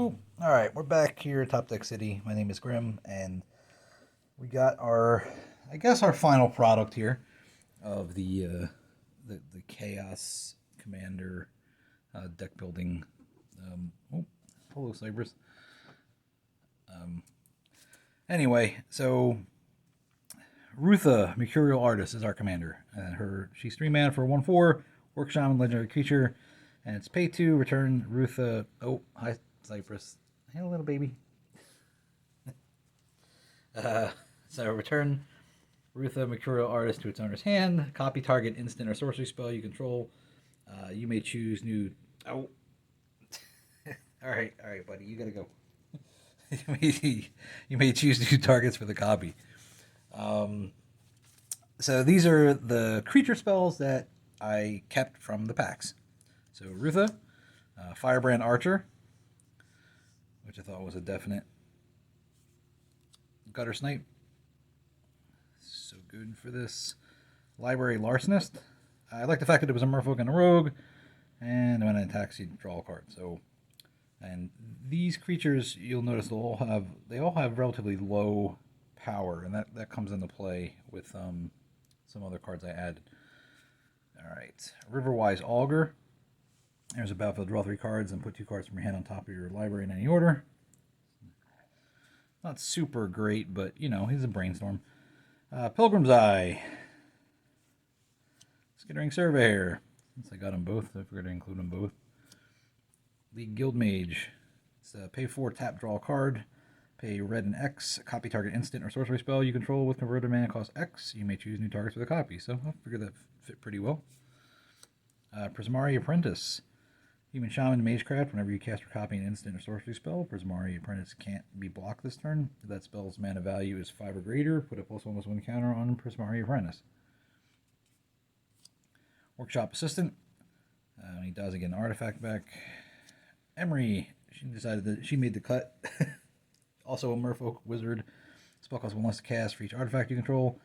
Cool. All right, we're back here at Top Deck City. My name is Grim, and we got our, I guess, our final product here of the Chaos Commander deck building. Hello, Cypress. Anyway, so Rutha, Mercurial Artist, is our commander, and she's 3 mana for 1/4 Orc Shaman legendary creature, and it's pay 2, return Rutha. Oh, hi Cypress. Hey, little baby. So return Rutha, Mercurial Artist, to its owner's hand. Copy target instant or sorcery spell you control. You may choose new. Oh, all right, buddy, you gotta go. you may choose new targets for the copy. So these are the creature spells that I kept from the packs. So Rutha, Firebrand Archer, which I thought was a definite. Gutter Snipe, so good for this. Library Larcenist. I like the fact that it was a Merfolk and a Rogue, and when it attacks, you draw a card. So, and these creatures, you'll notice they all have relatively low power, and that comes into play with some other cards I added. All right, Riverwise Augur. There's a battlefield, draw 3 cards, and put 2 cards from your hand on top of your library in any order. Not super great, but, you know, he's a brainstorm. Pilgrim's Eye. Skittering Surveyor. Since I got them both, I figured to include them both. League Guild Mage. It's pay 4, tap, draw a card. Pay red and X. Copy target instant or sorcery spell you control with converted mana cost X. You may choose new targets for the copy. So I figured that fit pretty well. Prismari Apprentice. Human Shaman Magecraft. Whenever you cast or copy an instant or sorcery spell, Prismari Apprentice can't be blocked this turn. If that spell's mana value is 5 or greater, put a +1/+1 counter on Prismari Apprentice. Workshop Assistant. When he dies, again, artifact back. Emery. She decided that she made the cut. Also a Merfolk Wizard. Spell costs 1 less to cast for each artifact you control.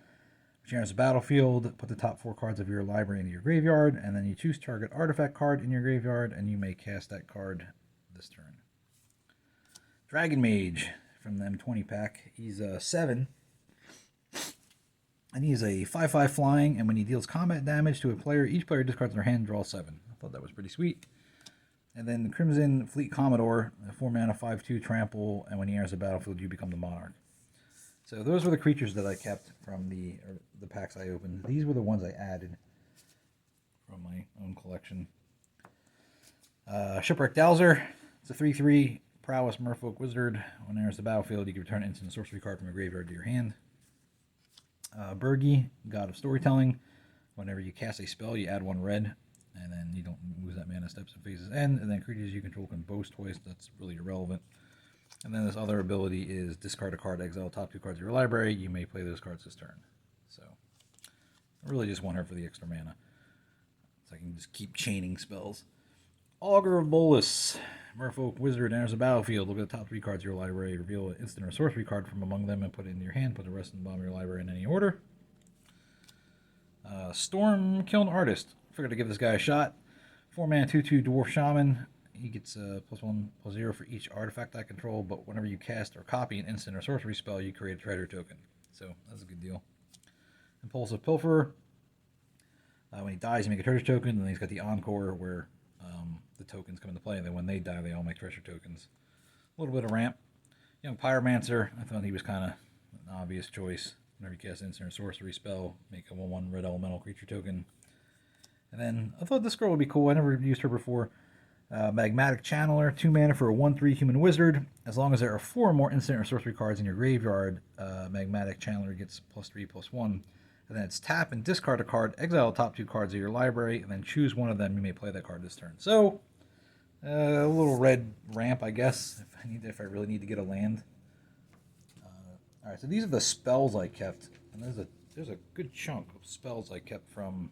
Enters the battlefield, put the top 4 cards of your library into your graveyard, and then you choose target artifact card in your graveyard, and you may cast that card this turn. Dragon Mage from the M20 pack. He's 7, and he's a 5/5 flying, and when he deals combat damage to a player, each player discards their hand and draws 7. I thought that was pretty sweet. And then Crimson Fleet Commodore, 4 mana, 5/2 trample, and when he enters the battlefield, you become the monarch. So those were the creatures that I kept from the packs I opened. These were the ones I added from my own collection. Shipwrecked Owlser. It's a 3/3 Prowess Merfolk Wizard. When it enters the battlefield, you can return an instant sorcery card from your graveyard to your hand. Bergi, God of Storytelling. Whenever you cast a spell, you add 1 red, and then you don't lose that mana steps and phases end. And then creatures you control can boast twice. That's really irrelevant. And then this other ability is discard a card, exile top 2 cards of your library. You may play those cards this turn. So I really just want her for the extra mana, so I can just keep chaining spells. Augur of Bolus. Merfolk Wizard enters the battlefield. Look at the top 3 cards of your library. Reveal an instant or sorcery card from among them and put it into your hand. Put the rest in the bottom of your library in any order. Storm Kiln Artist. Figured to give this guy a shot. 4 mana, 2/2 Dwarf Shaman. He gets +1/+0 for each artifact I control, but whenever you cast or copy an instant or sorcery spell, you create a treasure token. So that's a good deal. Impulsive Pilferer. When he dies, you make a treasure token, and then he's got the Encore where the tokens come into play, and then when they die, they all make treasure tokens. A little bit of ramp. Young Pyromancer. I thought he was kind of an obvious choice. Whenever you cast an instant or sorcery spell, make a 1/1 red elemental creature token. And then I thought this girl would be cool. I never used her before. Magmatic Channeler, 2 mana for a 1/3 human wizard. As long as there are 4 or more instant or sorcery cards in your graveyard, Magmatic Channeler gets +3/+1. And then it's tap and discard a card, exile the top 2 cards of your library, and then choose one of them. You may play that card this turn. So, a little red ramp, I guess, if I really need to get a land. All right, so these are the spells I kept, and there's a good chunk of spells I kept from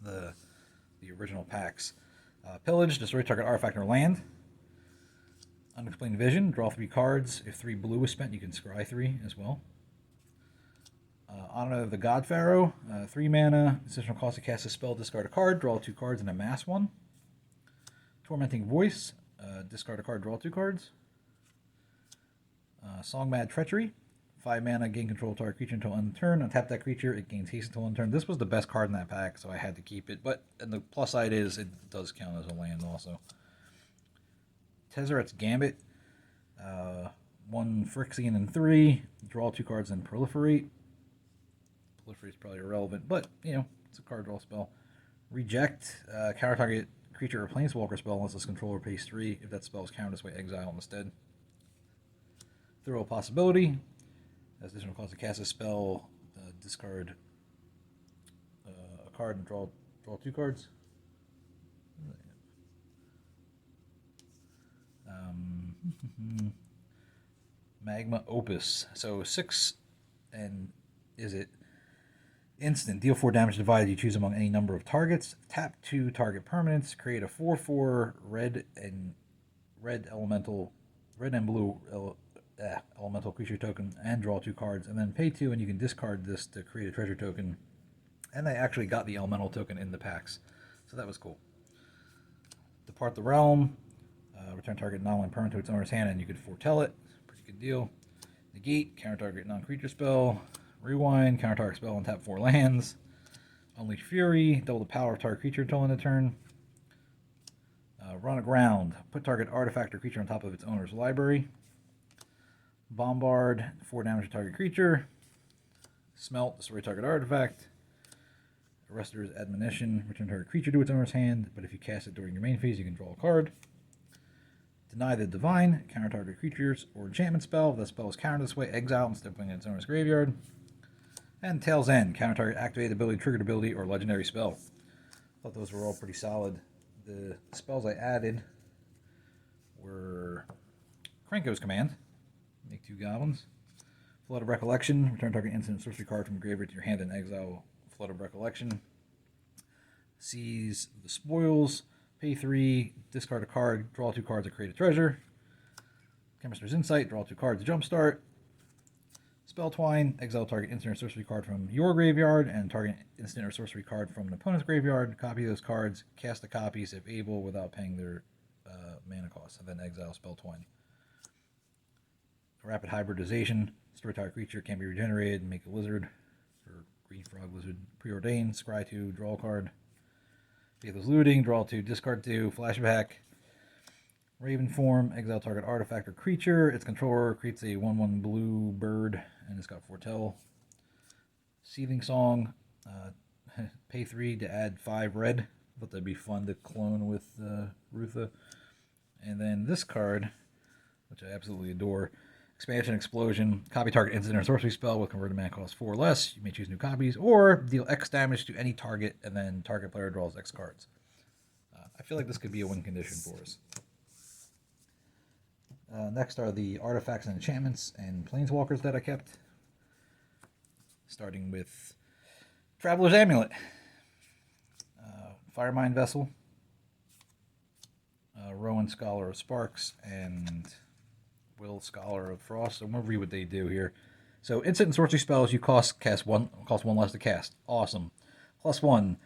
the original packs. Pillage, destroy target artifact or land. Unexplained Vision, draw 3 cards. If 3 blue is spent, you can scry 3 as well. Honor of the God Pharaoh, 3 mana, additional cost to cast a spell, discard a card, draw 2 cards, and amass 1. Tormenting Voice, Discard a card, draw 2 cards. Song Mad Treachery. 5 mana, gain control of target creature until end of turn. Untap that creature, it gains haste until end of turn. This was the best card in that pack, so I had to keep it. But and the plus side is it does count as a land also. Tezzeret's Gambit. 1 Phyrexian and 3. Draw 2 cards and proliferate. Proliferate is probably irrelevant, but you know, it's a card draw spell. Reject. Counter target creature or planeswalker spell unless its controller pays 3. If that spell is countered this way, exile instead. Throw a possibility. As additional cost to cast a spell, discard a card and draw 2 cards. Magma Opus. So 6 and is it instant? Deal 4 damage divided. You choose among any number of targets. Tap 2 target permanents. Create a 4/4 red and blue elemental creature token and draw 2 cards, and then pay 2 and you can discard this to create a treasure token. And they actually got the elemental token in the packs, so that was cool. Depart the Realm. Return target non-land permanent to its owner's hand and you could foretell it. Pretty good deal. Negate. Counter target non-creature spell. Rewind. Counter target spell and tap 4 lands. Unleash Fury. Double the power of target creature until end of turn. Run aground. Put target artifact or creature on top of its owner's library. Bombard, 4 damage to target creature. Smelt, destroy target artifact. Arrester's Admonition, return target creature to its owner's hand, but if you cast it during your main phase, you can draw a card. Deny the Divine, counter target creatures or enchantment spell. If that spell is countered this way, exile instead of putting it in its owner's graveyard. And Tail's End, counter target activated ability, triggered ability, or legendary spell. Thought those were all pretty solid. The spells I added were Krenko's Command. Make 2 goblins. Flood of Recollection. Return target instant sorcery card from graveyard to your hand and exile Flood of Recollection. Seize the Spoils. Pay 3. Discard a card. Draw 2 cards to create a treasure. Chemist's Insight. Draw 2 cards to jumpstart. Spell Twine. Exile target instant or sorcery card from your graveyard and target instant or sorcery card from an opponent's graveyard. Copy those cards. Cast the copies if able without paying their mana cost. And then exile Spell Twine. Rapid Hybridization. Destroy target creature can be regenerated. Make a lizard. Or green frog lizard. Preordain. Scry 2. Draw a card. Faithless Looting. Draw 2. Discard 2. Flashback. Raven Form. Exile target artifact or creature. Its controller creates a 1/1 blue bird. And it's got Foretell. Seething Song. Pay 3 to add 5 red. Thought that'd be fun to clone with Rutha. And then this card, which I absolutely adore. Expansion Explosion. Copy target instant or sorcery spell with converted mana cost 4 or less. You may choose new copies, or deal X damage to any target, and then target player draws X cards. I feel like this could be a win condition for us. Next are the artifacts and enchantments and planeswalkers that I kept. Starting with Traveler's Amulet. Firemind Vessel. Rowan Scholar of Sparks, and Will Scholar of Frost. So I'm going to read what they do here. So instant and sorcery spells you cost 1 less to cast. Awesome. +1.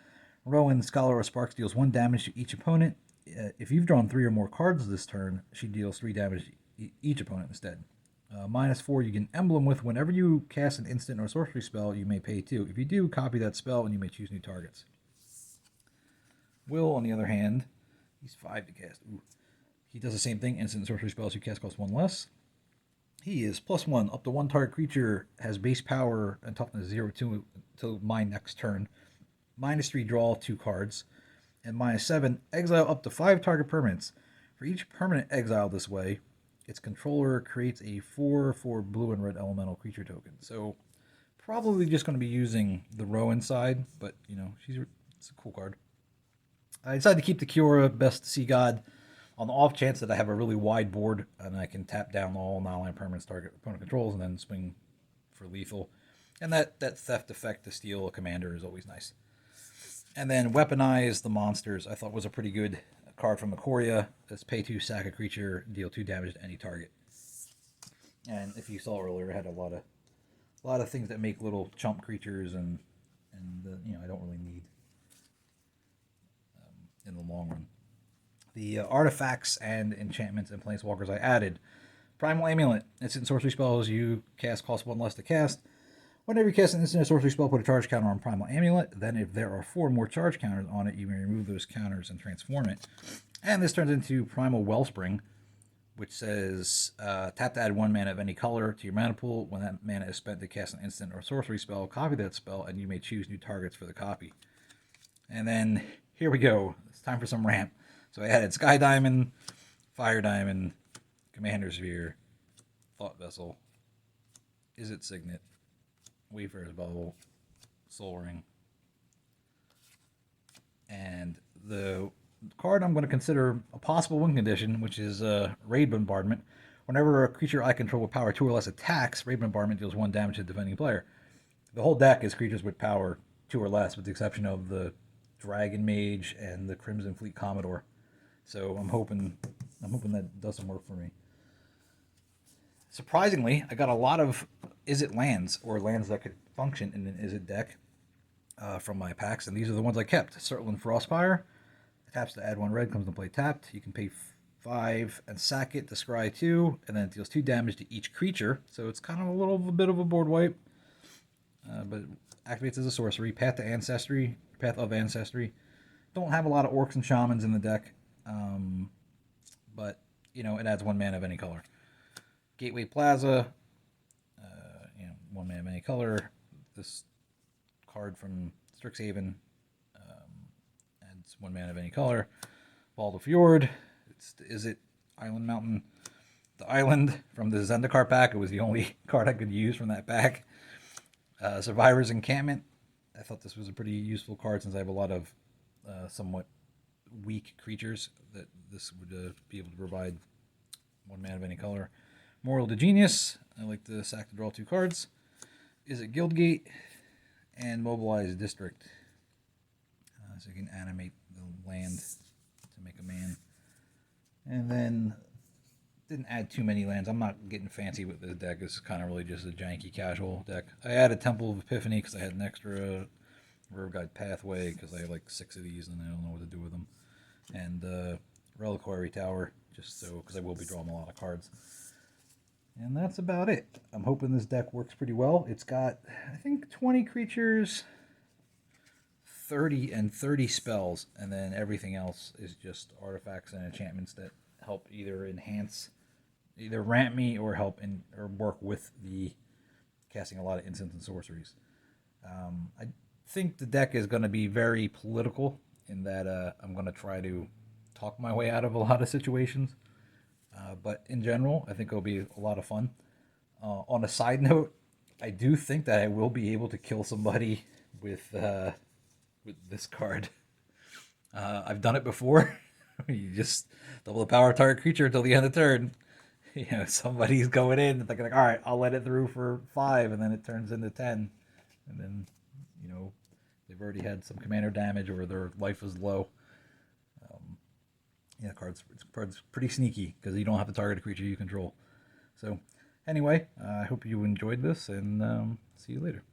Rowan Scholar of Sparks deals 1 damage to each opponent. If you've drawn 3 or more cards this turn, she deals 3 damage to each opponent instead. -4, you get an emblem with whenever you cast an instant or sorcery spell, you may pay 2. If you do, copy that spell and you may choose new targets. Will, on the other hand, he's 5 to cast. Ooh. He does the same thing. Instant sorcery spells you cast cost 1 less. He is +1. Up to 1 target creature has base power and toughness 0 to my next turn. -3, draw 2 cards. And -7, exile up to 5 target permanents. For each permanent exiled this way, its controller creates a 4/4 blue and red elemental creature token. So probably just going to be using the Rowan side, but you know, it's a cool card. I decided to keep the Kiora Best Sea God on the off chance that I have a really wide board and I can tap down all non-land permanents target opponent controls and then swing for lethal. And that theft effect to steal a commander is always nice. And then Weaponize the Monsters I thought was a pretty good card from Ikoria. That's pay 2, sack a creature, deal 2 damage to any target. And if you saw earlier, it had a lot of things that make little chump creatures and you know, I don't really need in the long run. The artifacts and enchantments and planeswalkers I added. Primal Amulet. Instant sorcery spells you cast cost 1 less to cast. Whenever you cast an instant or sorcery spell, put a charge counter on Primal Amulet. Then if there are 4 more charge counters on it, you may remove those counters and transform it. And this turns into Primal Wellspring, which says tap to add 1 mana of any color to your mana pool. When that mana is spent to cast an instant or sorcery spell, copy that spell, and you may choose new targets for the copy. And then here we go. It's time for some ramp. So I added Sky Diamond, Fire Diamond, Commander Sphere, Thought Vessel, Izzet Signet, Wayfarer's Bubble, Soul Ring, and the card I'm going to consider a possible win condition, which is Raid Bombardment. Whenever a creature I control with power 2 or less attacks, Raid Bombardment deals 1 damage to the defending player. The whole deck is creatures with power 2 or less, with the exception of the Dragon Mage and the Crimson Fleet Commodore. So I'm hoping that does some work for me. Surprisingly, I got a lot of Izzet lands, or lands that could function in an Izzet deck from my packs, and these are the ones I kept. Surtland Frostfire. Taps to add 1 red, comes into play tapped. You can pay 5 and sack it to scry 2, and then it deals 2 damage to each creature. So it's kind of a bit of a board wipe. But it activates as a sorcery. Path of Ancestry. Don't have a lot of orcs and shamans in the deck. But, it adds 1 mana of any color. Gateway Plaza, 1 mana of any color. This card from Strixhaven adds 1 mana of any color. Balder Fjord, is it Island Mountain? The Island from the Zendikar pack. It was the only card I could use from that pack. Survivor's Encampment. I thought this was a pretty useful card since I have a lot of somewhat weak creatures that this would be able to provide 1 mana of any color. Moral to Genius. I like to sack to draw 2 cards. Izzet Guildgate and Mobilize District. So you can animate the land to make a man. And then didn't add too many lands. I'm not getting fancy with this deck. This is kind of really just a janky casual deck. I added Temple of Epiphany because I had an extra River Guide Pathway because I have like 6 of these and I don't know what to do with them. And Reliquary Tower, just so, because I will be drawing a lot of cards. And that's about it. I'm hoping this deck works pretty well. It's got, I think, 20 creatures, 30 spells, and then everything else is just artifacts and enchantments that help either ramp me or help or work with the casting a lot of instants and sorceries. I think the deck is going to be very political in that I'm going to try to talk my way out of a lot of situations. But in general, I think it'll be a lot of fun. On a side note, I do think that I will be able to kill somebody with this card. I've done it before. You just double the power of target creature until the end of the turn. Somebody's going in, thinking like, all right, I'll let it through for 5, and then it turns into 10. And then, they've already had some commander damage or their life is low. Card's pretty sneaky because you don't have to target a creature you control. So, anyway, I hope you enjoyed this, and see you later.